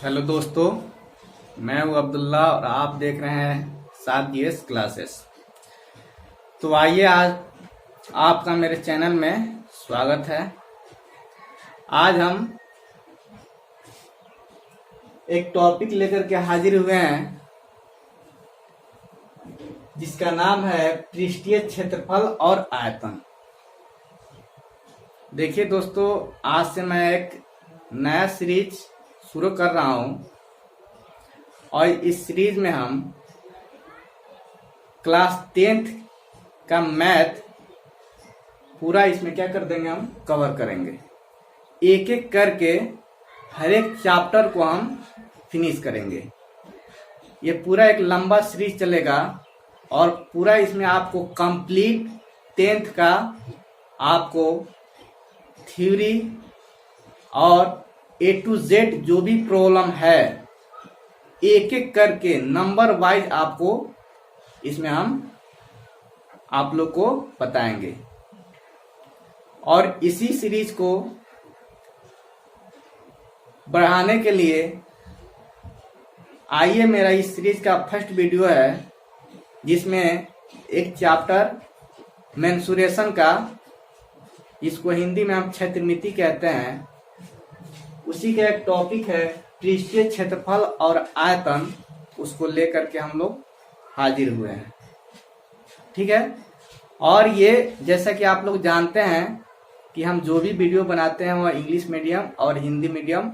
Hello दोस्तों, मैं हूं अब्दुल्ला और आप देख रहे हैं सात जीएस क्लासेस। तो आइए, आज आपका मेरे चैनल में स्वागत है। आज हम एक टॉपिक लेकर के हाजिर हुए हैं जिसका नाम है पृष्ठीय क्षेत्रफल और आयतन। देखिए दोस्तों, आज से मैं एक नया सीरीज शुरू कर रहा हूं और इस सीरीज में हम क्लास 10th का मैथ पूरा इसमें क्या कर देंगे, हम कवर करेंगे। एक एक करके हर एक चैप्टर को हम फिनिश करेंगे। ये पूरा एक लंबा सीरीज चलेगा और पूरा इसमें आपको कंप्लीट 10th का आपको थ्योरी और A to Z जो भी प्रॉब्लम है एक एक करके नंबर वाइज आपको इसमें हम आप लोग को बताएंगे। और इसी सीरीज को बढ़ाने के लिए आइए, मेरा इस सीरीज का फर्स्ट वीडियो है जिसमें एक चैप्टर मेंसुरेशन का, इसको हिंदी में हम क्षेत्रमिति कहते हैं, उसी का एक टॉपिक है पृष्ठीय क्षेत्रफल और आयतन। उसको लेकर के हम लोग हाजिर हुए हैं, ठीक है। और ये जैसा कि आप लोग जानते हैं कि हम जो भी वीडियो बनाते हैं वह इंग्लिश मीडियम और हिंदी मीडियम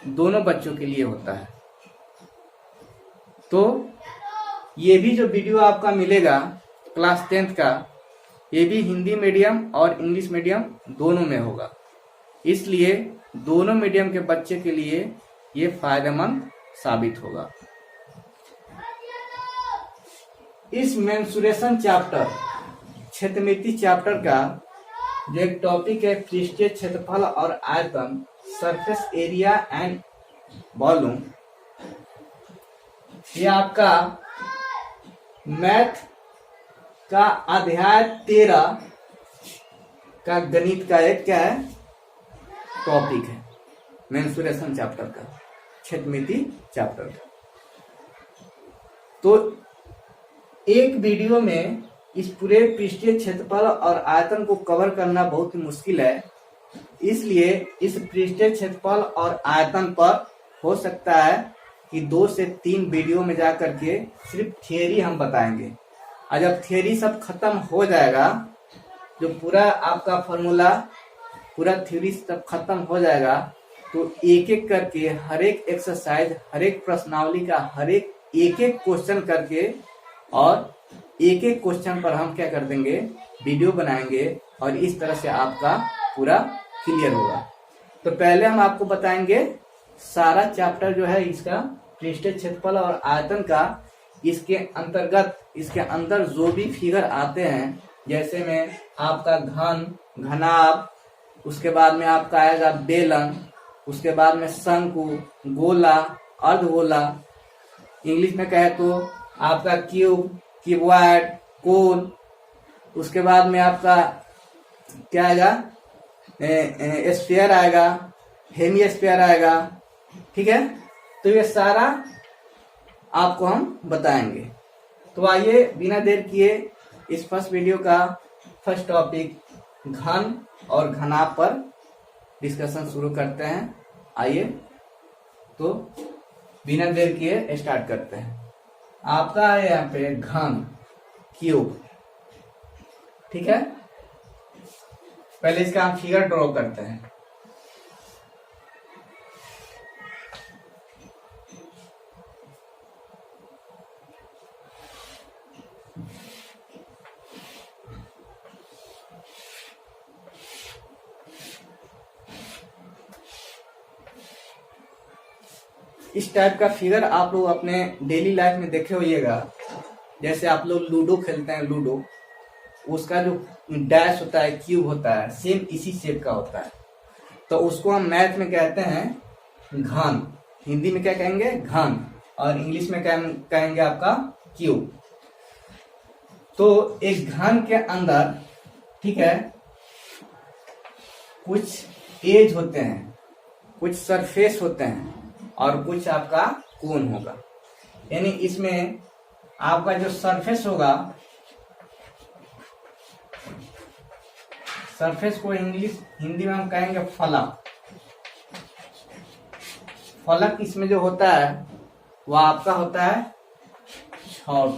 दोनों बच्चों के लिए होता है। तो ये भी जो वीडियो आपका मिलेगा क्लास 10th का, ये भी हिंदी मीडियम और इंग्लिश मीडियम दोनों में होगा। इसलिए दोनों मीडियम के बच्चे के लिए ये फायदेमंद साबित होगा। इस मेंसुरेशन चैप्टर, क्षेत्रमिति चैप्टर का जो एक टॉपिक है पृष्ठीय क्षेत्रफल और आयतन, सरफेस एरिया एंड वॉल्यूम, ये आपका मैथ का अध्याय 13 का गणित का एक क्या है टॉपिक है, मेंसुरेशन चैप्टर का, क्षेत्रमिति चैप्टर का। तो एक वीडियो में इस पूरे पृष्ठीय क्षेत्रफल और आयतन को कवर करना बहुत ही मुश्किल है। इसलिए इस पृष्ठीय क्षेत्रफल और आयतन पर हो सकता है कि 2 से 3 वीडियो में जाकर के सिर्फ थियरी हम बताएंगे। और जब थियरी सब खत्म हो जाएगा, जो पूरा आपका फॉर्मूला, पूरा थ्योरी सब खत्म हो जाएगा, तो एक एक करके हर एक एक्सरसाइज, हर एक प्रश्नावली का हर एक क्वेश्चन करके और एक एक क्वेश्चन पर हम क्या कर देंगे, वीडियो बनाएंगे और इस तरह से आपका पूरा क्लियर होगा। तो पहले हम आपको बताएंगे सारा चैप्टर जो है इसका पृष्ठीय क्षेत्रफल और आयतन का, इसके अंतर्गत, इसके अंदर जो भी फिगर आते हैं, जैसे में आपका घन, घनाभ, उसके बाद में आपका आएगा बेलन, उसके बाद में शंकु, गोला, अर्धगोला, इंग्लिश में कहे तो आपका क्यूब, क्यूबॉइड, कोन, उसके बाद में आपका क्या आएगा, स्फीयर आएगा, हेमी स्फीयर आएगा, ठीक है। तो ये सारा आपको हम बताएंगे। तो आइए बिना देर किए इस फर्स्ट वीडियो का फर्स्ट टॉपिक घन और घनाभ पर डिस्कशन शुरू करते हैं। आइए, तो बिना देर किए स्टार्ट करते हैं। आपका है यहाँ पे घन, क्यूब, ठीक है। पहले इसका हम फिगर ड्रॉ करते हैं। इस टाइप का फिगर आप लोग अपने डेली लाइफ में देखे होइएगा। जैसे आप लोग लूडो खेलते हैं, लूडो, उसका जो डैश होता है, क्यूब होता है, सेम इसी शेप का होता है। तो उसको हम मैथ में कहते हैं घन, हिंदी में क्या कहेंगे, घन, और इंग्लिश में कहेंगे आपका क्यूब। तो एक घन के अंदर, ठीक है, कुछ एज होते हैं, कुछ सरफेस होते हैं और कुछ आपका कोण होगा। यानी इसमें आपका जो सरफेस होगा, सरफेस को हिंदी में हम कहेंगे फलक। फलक इसमें जो होता है वह आपका होता है 6 ठो।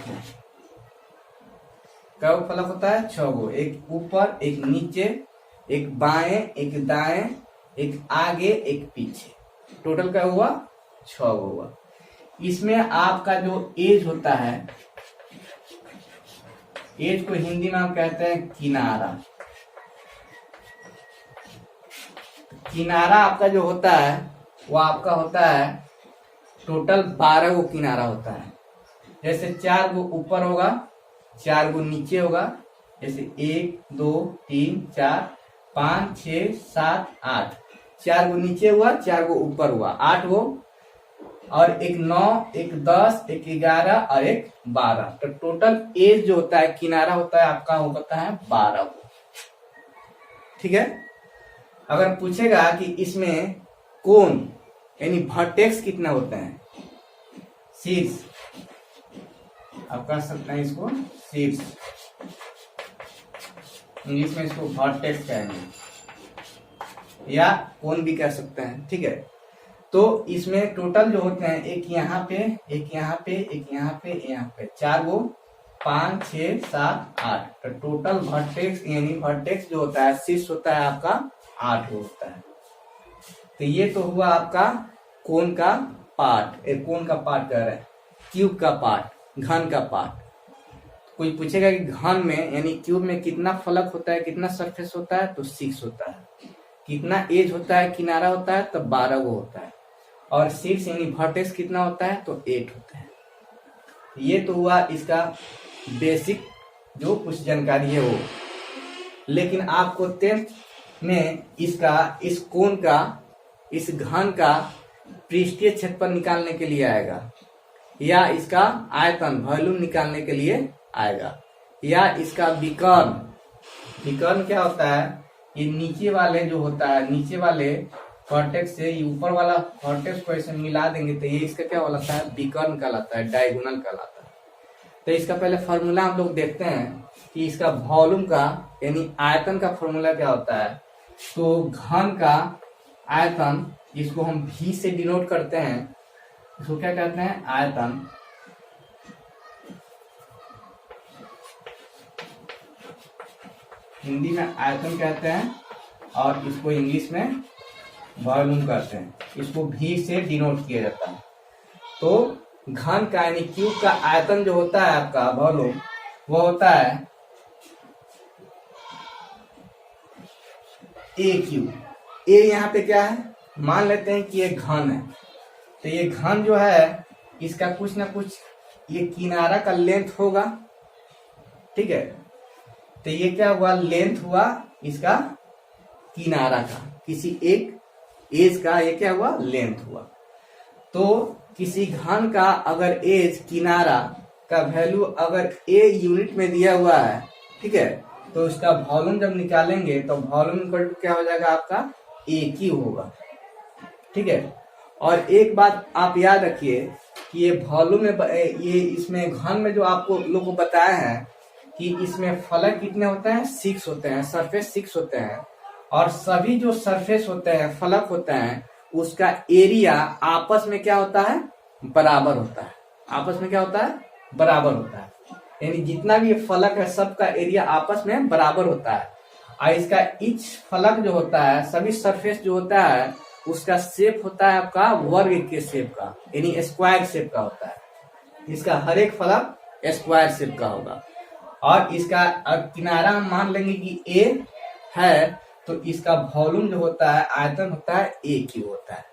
क्या फलक होता है? 6 गो, एक ऊपर, एक नीचे, एक बाएं, एक दाएं, एक आगे, एक पीछे। टोटल क्या हुआ? 6 गो हुआ। इसमें आपका जो एज होता है, एज को हिंदी में हम कहते हैं किनारा। किनारा आपका जो होता है वो आपका होता है टोटल 12 गो किनारा होता है। जैसे 4 गो ऊपर होगा, 4 गो नीचे होगा। जैसे 1 2 3 4 5 6 7 8, 4 गो नीचे हुआ, 4 गो ऊपर हुआ, 8 गो, और एक 9, एक 10, एक 11 और एक 12। तो टोटल एज जो होता है किनारा होता है आपका होता है 12 गो। ठीक है। अगर पूछेगा कि इसमें कोण यानी वर्टेक्स कितना होते हैं, शीर्ष, आप कह सकते हैं इसको शीर्ष, इंग्लिश में इसको वर्टेक्स कहेंगे या कोण भी कह सकते हैं। ठीक है। तो इसमें टोटल जो होते हैं, एक यहाँ पे, एक यहाँ पे, एक यहाँ पे, यहाँ पे, 4 गो, 5 6 7 8। तो टोटल वर्टेक्स यानी वर्टेक्स जो होता है, शीर्ष होता है आपका 8 गो होता है। तो ये तो हुआ आपका कोण का पार्ट। कोण का पार्ट कह रहे हैं, क्यूब का पार्ट, घन का पार्ट। कोई पूछेगा कि घन में यानी क्यूब में कितना फलक होता है, कितना सरफेस होता है, तो 6 होता है। कितना एज होता है, किनारा होता है, तो 12 गो होता है। और शीर्ष यानी वर्टेक्स कितना होता है, तो 8 होता है। ये तो हुआ इसका बेसिक जो कुछ जानकारी है वो। लेकिन आपको 10th में इसका, इस कोण का, इस घन का पृष्ठीय क्षेत्रफल निकालने के लिए आएगा, या इसका आयतन वॉल्यूम निकालने के लिए आएगा, या इसका विकर्ण। विकर्ण क्या होता है? ये नीचे वाले जो होता है, नीचे वाले वर्टेक्स से ये ऊपर वाला वर्टेक्स को ऐसे मिला देंगे तो ये इसका क्या कहलाता है? विकर्ण कहलाता है, डायगोनल कहलाता है। तो इसका पहले फॉर्मूला हम लोग देखते हैं कि इसका वॉल्यूम का यानी आयतन का फॉर्मूला क्या होता है। तो घन का आयतन, इसको हम भी से डिनोट करते हैं, इसको क्या कहते हैं? आयतन। हिंदी में आयतन कहते हैं और इसको इंग्लिश में वॉल्यूम कहते हैं। इसको भी से डिनोट किया जाता है। तो घन का यानी क्यूब का आयतन जो होता है आपका वॉल्यूम, वो होता है ए क्यूब। ए यहाँ पे क्या है? मान लेते हैं कि ये घन है। तो ये घन जो है इसका कुछ ना कुछ ये किनारा का लेंथ होगा। ठीक है। तो ये क्या हुआ? लेंथ हुआ इसका किनारा का, किसी एक एज का ये क्या हुआ? लेंथ हुआ। तो किसी घन का अगर एज, किनारा का वैल्यू अगर ए यूनिट में दिया हुआ है, ठीक है, तो उसका वॉल्यूम जब निकालेंगे तो वॉल्यूम इक्वल टू क्या हो जाएगा? आपका ए क्यू होगा। ठीक है। और एक बात आप याद रखिए कि ये वॉल्यूम में, ये इसमें घन में जो आपको लोग को बताया है कि इसमें फलक कितने होते हैं? 6 होते हैं, सरफेस 6 होते हैं। और सभी जो सरफेस होते हैं, फलक होते हैं, उसका एरिया आपस में क्या होता है? बराबर होता है। आपस में क्या होता है? बराबर होता है। यानी जितना भी फलक है सबका एरिया आपस में बराबर होता है। और इसका ईच फलक जो होता है, सभी सरफेस जो होता है, उसका शेप होता है आपका वर्ग के शेप का, यानी स्क्वायर शेप का होता है। इसका हर एक फलक स्क्वायर शेप का होगा। और इसका किनारा हम मान लेंगे कि ए है, तो इसका वॉल्यूम जो होता है, आयतन होता है, ए क्यू होता है।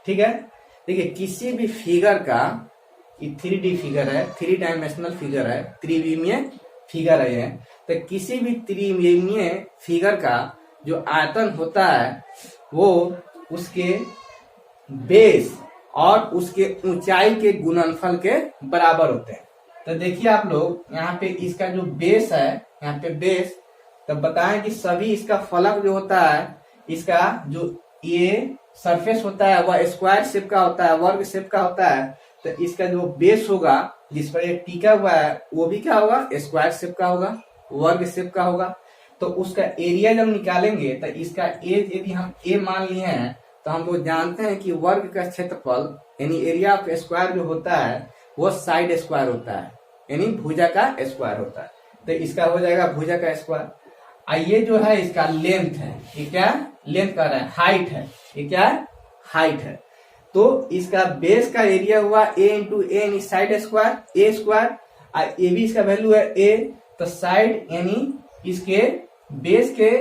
ठीक है। देखिए किसी भी फिगर का, ये 3D फिगर है, 3 डायमेंशनल फिगर है, त्रिविमीय फिगर है ये। तो किसी भी त्रिविमीय फिगर का जो आयतन होता है वो उसके बेस और उसके ऊंचाई के गुणनफल के बराबर होते हैं। तो देखिए आप लोग यहाँ पे इसका जो बेस है, यहाँ पे बेस, तब बताएं कि सभी इसका फलक जो होता है, इसका जो ये सरफेस होता है वह स्क्वायर शेप का होता है, वर्ग शेप का होता है, तो इसका जो बेस होगा जिस पर ये टिका हुआ है वो भी क्या होगा, स्क्वायर शेप का होगा, वर्ग शेप का होगा। तो उसका एरिया जब निकालेंगे तो इसका एज यदि हम ए मान लिए हैं तो हम लोग जानते हैं कि वर्ग का क्षेत्रफल यानी एरिया ऑफ स्क्वायर जो होता है वो साइड स्क्वायर होता है, यानी भुजा का स्क्वायर होता है। तो इसका हो जाएगा भुजा का स्क्वायर। ये जो है इसका लेंथ है, ये क्या लेंथ कर रहा है, हाइट है, ये क्या है, हाइट है। तो इसका बेस का एरिया हुआ ए इंटू ए यानी साइड स्क्वायर, ए स्क्वायर, ए भी इसका वैल्यू है ए, तो साइड यानी इसके बेस के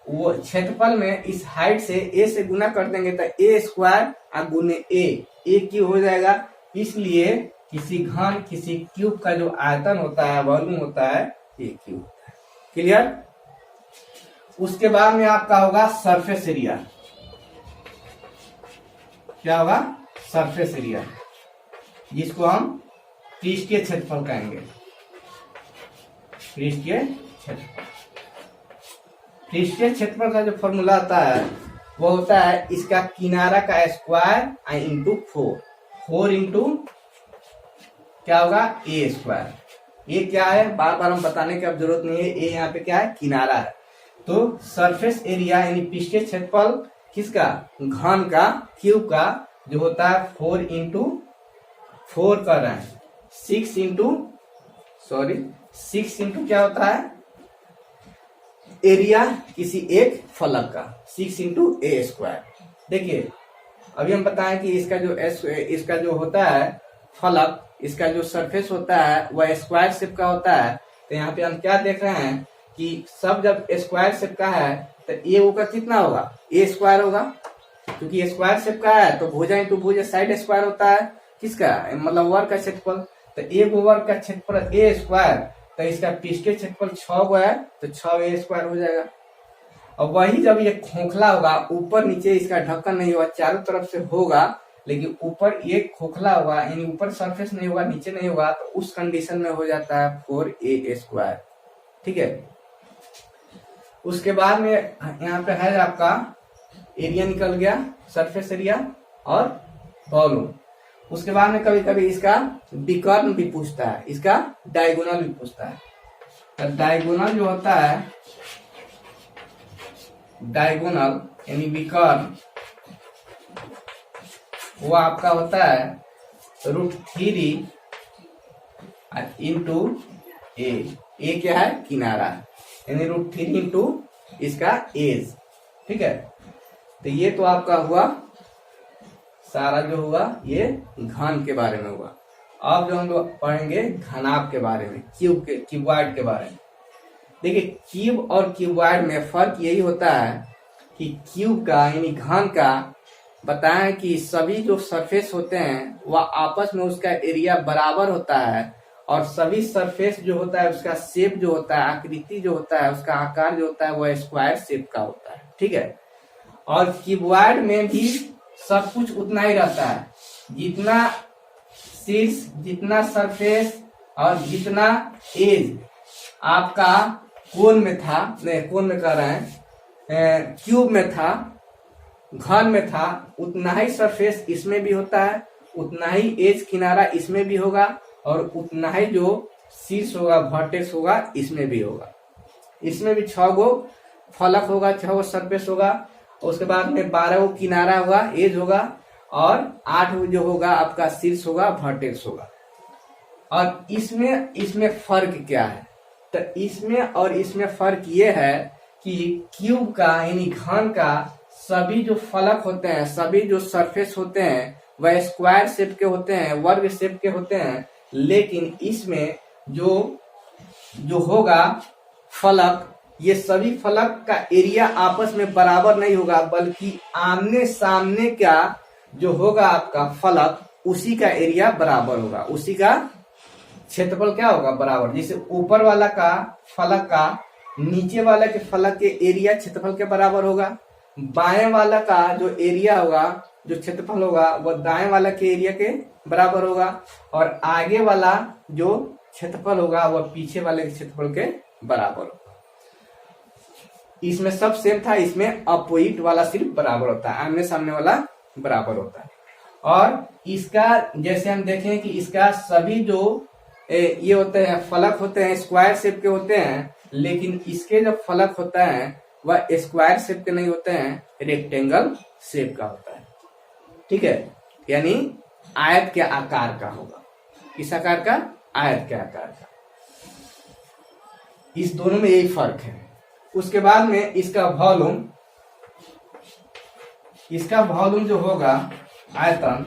वो क्षेत्रफल में इस हाइट से ए से गुना कर देंगे तो ए स्क्वायर गुने ए क्यूब हो जाएगा। इसलिए किसी घन किसी क्यूब का जो आयतन होता है वॉल्यूम होता है ए क्यूब। क्लियर। उसके बाद में आपका होगा सरफेस एरिया। क्या होगा, सरफेस एरिया, जिसको हम पृष्ठीय क्षेत्रफल कहेंगे। पृष्ठीय क्षेत्रफल, पृष्ठीय क्षेत्रफल का जो फॉर्मूला आता है वो होता है इसका किनारा का स्क्वायर इंटू 4 इंटू क्या होगा, ए स्क्वायर। ये क्या है, बार बार हम बताने की अब जरूरत नहीं है, ए यहाँ पे क्या है, किनारा है। तो सरफेस एरिया यानी पृष्ठीय क्षेत्रफल किसका, घन का, क्यूब का, जो होता है 4 इंटू 4 कर रहे हैं 6 इंटू क्या होता है, एरिया किसी एक फलक का, 6 इंटू ए स्क्वायर। देखिए अभी हम बताएं कि इसका जो होता है फलक, इसका जो सरफेस होता है वह स्क्वायर शेप का होता है। तो यहाँ पे हम क्या देख रहे हैं कि सब जब स्क्वायर शेप का है तो ए का कितना होगा, ए स्क्वायर होगा, क्योंकि स्क्वायर शेप का है तो भुजा इंटू भुजा साइड स्क्वायर होता है किसका, मतलब वर्ग का क्षेत्रफल। तो एक वर्ग का क्षेत्रफल ए स्क्वायर, तो इसका पृष्ठीय क्षेत्रफल 6 गो है तो 6 ए स्क्वायर हो जाएगा। और वही जब ये खोखला होगा, ऊपर नीचे इसका ढक्कन नहीं होगा, चारों तरफ से होगा, लेकिन ऊपर एक खोखला होगा यानी ऊपर सरफेस नहीं होगा, नीचे नहीं होगा, तो उस कंडीशन में हो जाता है 4a स्क्वायर। ठीक है। उसके बाद में यहाँ पे है आपका एरिया निकल गया, सरफेस एरिया और वॉल्यूम। उसके बाद में कभी कभी इसका विकर्ण भी पूछता है, इसका डायगोनल भी पूछता है। तो डायगोनल जो होता है, डायगोनल यानी विकर्ण, वो आपका होता है √3 इंटू ए क्या है, किनारा, यानी √3 इंटू इसका एज। ठीक है। तो ये तो आपका हुआ सारा जो हुआ ये घन के बारे में हुआ। अब जो हम लोग पढ़ेंगे घनाभ के बारे में, क्यूबॉइड के बारे में। देखिए क्यूब और क्यूबॉइड में फर्क यही होता है कि क्यूब का यानी घन का बताएं कि सभी जो सरफेस होते हैं वह आपस में उसका एरिया बराबर होता है, और सभी सरफेस जो होता है उसका शेप जो होता है, आकृति जो होता है, उसका आकार जो होता है वह स्क्वायर शेप का होता है। ठीक है। और क्यूबॉइड में भी सब कुछ उतना ही रहता है, जितना शीर्ष, जितना सरफेस और जितना एज आपका कोन में था, नहीं कोन में कह रहे हैं, क्यूब में था, घन में था, उतना ही सरफेस इसमें भी होता है, उतना ही एज किनारा इसमें भी होगा, और उतना ही जो शीर्ष होगा, वर्टेक्स होगा, इसमें भी होगा। इसमें भी 6 गो फलक होगा, 6 गो सरफेस होगा, उसके बाद में 12 गो किनारा होगा, एज होगा, और 8 जो होगा आपका शीर्ष होगा, वर्टेक्स होगा। और इसमें फर्क क्या है, तो इसमें और इसमें फर्क ये है कि क्यूब का यानी घन का सभी जो फलक होते हैं, सभी जो सरफेस होते हैं वह स्क्वायर शेप के होते हैं, वर्ग शेप के होते हैं, लेकिन इसमें जो होगा फलक, ये सभी फलक का एरिया आपस में बराबर नहीं होगा, बल्कि आमने सामने का जो होगा आपका फलक, उसी का एरिया बराबर होगा, उसी का क्षेत्रफल क्या होगा, बराबर। जैसे ऊपर वाला का फलक का नीचे वाला के फलक के एरिया क्षेत्रफल के बराबर होगा, बाएं वाला का जो एरिया होगा, जो क्षेत्रफल होगा, वह दाएं वाला के एरिया के बराबर होगा, और आगे वाला जो क्षेत्रफल होगा वह पीछे वाले के क्षेत्रफल के बराबर होगा। इसमें सब सेम था, इसमें अपोजिट वाला सिर्फ बराबर होता है, आमने सामने वाला बराबर होता है। और इसका जैसे हम देखें कि इसका सभी जो ये होते हैं फलक होते हैं स्क्वायर शेप के होते हैं, लेकिन इसके जो फलक होता है वह स्क्वायर शेप के नहीं होते हैं, रेक्टेंगल शेप का होता है। ठीक है, यानी आयत के आकार का होगा। किस आकार का? आयत के आकार का। इस दोनों में यही फर्क है। उसके बाद में इसका वॉल्यूम जो होगा आयतन,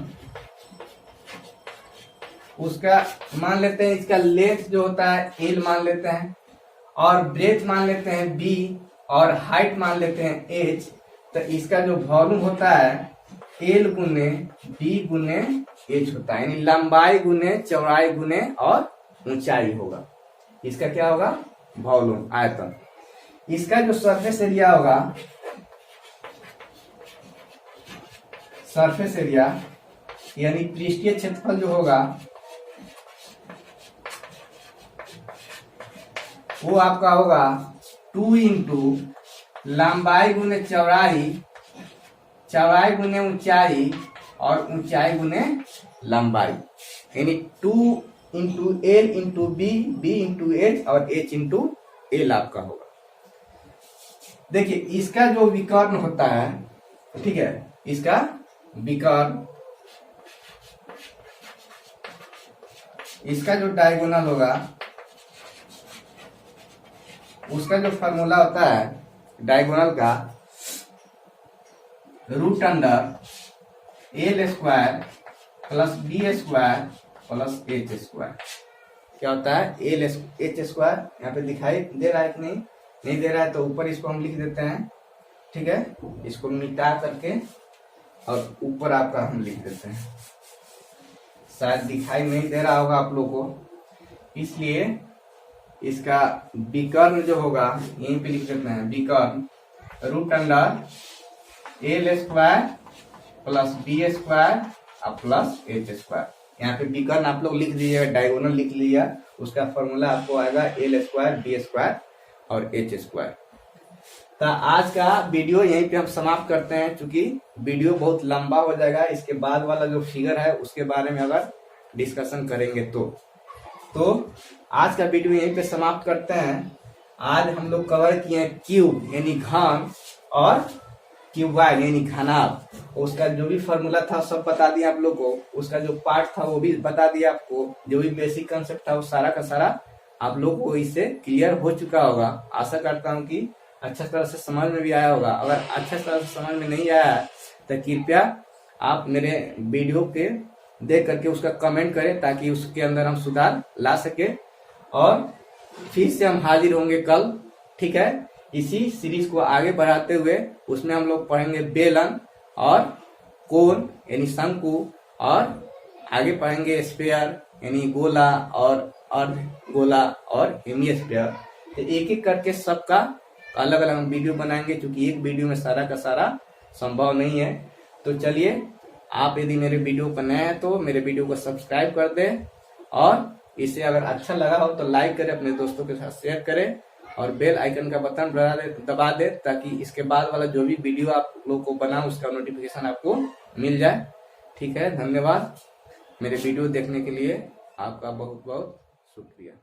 उसका मान लेते हैं, इसका लेंथ जो होता है एल मान लेते हैं, और ब्रेथ मान लेते हैं बी, और हाइट मान लेते हैं एच। तो इसका जो वॉल्यूम होता है एल गुने बी गुने एच होता है, यानी लंबाई गुने चौड़ाई गुने और ऊंचाई होगा। इसका क्या होगा? वॉल्यूम, आयतन। इसका जो सरफेस एरिया होगा, सरफेस एरिया यानी पृष्ठीय क्षेत्रफल जो होगा वो आपका होगा 2 इंटू लंबाई गुने चौड़ाई, चौड़ाई गुने ऊंचाई, और ऊंचाई गुने लंबाई, यानी 2 into L into B, B into H, और एच इंटू एल आपका होगा। देखिए इसका जो विकर्ण होता है, ठीक है, इसका विकर्ण, इसका जो डायगोनल होगा, उसका जो फॉर्मूला होता है डायगोनल का, root under L square plus B square plus H square. क्या होता है? L H square. यहाँ पे दिखाई दे रहा है कि नहीं दे रहा है, तो ऊपर इसको हम लिख देते हैं। ठीक है, इसको मिटा करके और ऊपर आपका हम लिख देते हैं। शायद दिखाई नहीं दे रहा होगा आप लोगों को, इसलिए इसका विकर्ण जो होगा यहीं पे लिख देते हैं। विकर्ण root under L square plus B square और प्लस एच स्क्वायर। यहाँ पे विकर्ण आप लोग लिख दीजिएगा, डायगोनल लिख लीजिएगा, उसका फॉर्मूला आपको आएगा एल स्क्वायर बी स्क्वायर और एच स्क्वायर। तो आज का वीडियो यहीं पे हम समाप्त करते हैं, क्योंकि वीडियो बहुत लंबा हो जाएगा। इसके बाद वाला जो फिगर है उसके बारे में अगर डिस्कशन करेंगे तो आज का वीडियो यहीं पे समाप्त करते हैं। आज हम लोग कवर किए हैं क्यूब यानी घन, और क्यूबॉइड यानी घनाभ। उसका जो भी फॉर्मूला था सब बता दिया आप लोग को, उसका जो पार्ट था वो भी बता दिया आपको, जो भी बेसिक कंसेप्ट था वो सारा का सारा आप लोग को इससे क्लियर हो चुका होगा। आशा करता हूँ कि अच्छा तरह से समझ में भी आया होगा। अगर अच्छा तरह से समझ में नहीं आया तो कृपया आप मेरे वीडियो के देख करके उसका कमेंट करें, ताकि उसके अंदर हम सुधार ला सके। और फिर से हम हाजिर होंगे कल। ठीक है, इसी सीरीज को आगे बढ़ाते हुए उसमें हम लोग पढ़ेंगे बेलन और कोन यानी शंकु, और आगे पढ़ेंगे स्फीयर यानी गोला और अर्ध गोला और हेमिस्फीयर। तो एक एक करके सबका अलग अलग हम वीडियो बनाएंगे, क्योंकि एक वीडियो में सारा का सारा संभव नहीं है। तो चलिए, आप यदि मेरे वीडियो पर नए हैं तो मेरे वीडियो को सब्सक्राइब कर दें, और इसे अगर अच्छा लगा हो तो लाइक करें, अपने दोस्तों के साथ शेयर करें, और बेल आइकन का बटन दबा दे, ताकि इसके बाद वाला जो भी वीडियो आप लोग को बना उसका नोटिफिकेशन आपको मिल जाए। ठीक है, धन्यवाद। मेरे वीडियो देखने के लिए आपका बहुत बहुत शुक्रिया।